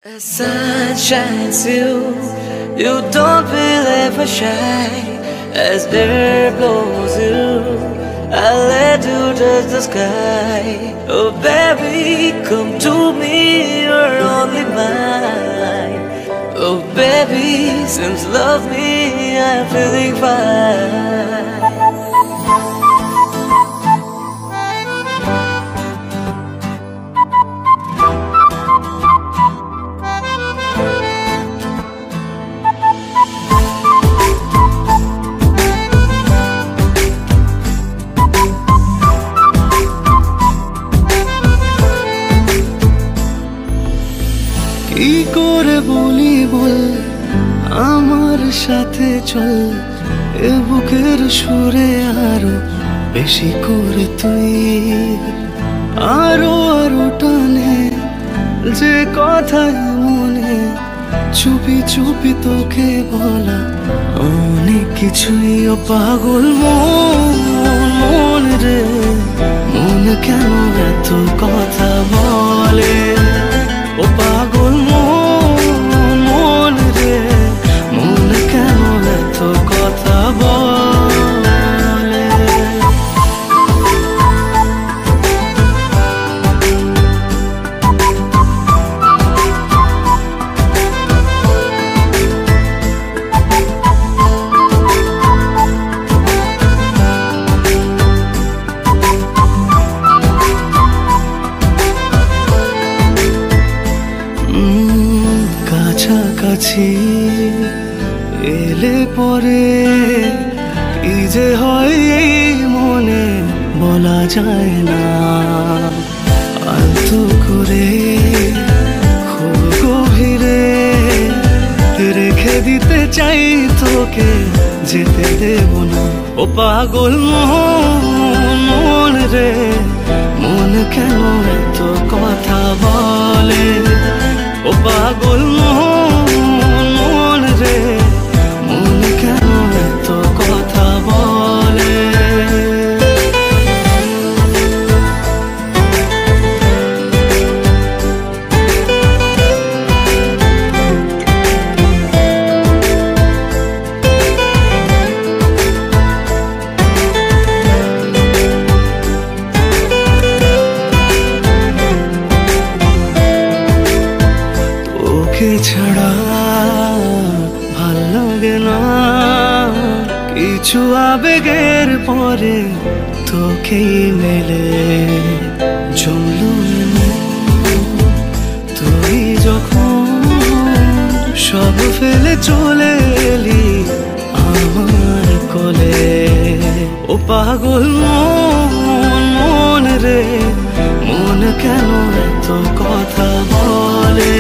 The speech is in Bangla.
As sun shines through, you don't feel ever shy. As air blows through, I let you touch the sky. Oh baby, come to me, you're only mine. Oh baby, since love me, I'm feeling fine. কি করে বলি বল আমার সাথে চল এ বুকের সুরে আরো বেশি করে তুই আরো আরো টানে যে কথা মনে চুপি চুপি তোকে বলা অনেক কিছুই ও পাগল মন রে মন কেন এত কথা বলে ও পাগল মন রে মন কেন এত কথা বলে কাছাকাছি এলে পরে কি যে হয় মনে বলা যায় না আলতো করে খুব গভীরে রেখে দিতে চাই তোকে যেতে দেব না ও পাগল মন রে মন কেন এত কথা বলে ও পাগল মন রে মন কেন এত কথা বলে ছাড়া ভাল লাগে না কিছু আবেগের পরে তোকেই মেলে জমলো তুই যখন সব ফেলে চলে এলি আমার কোলে ও পাগল মন রে মন কেন এত কথা বলে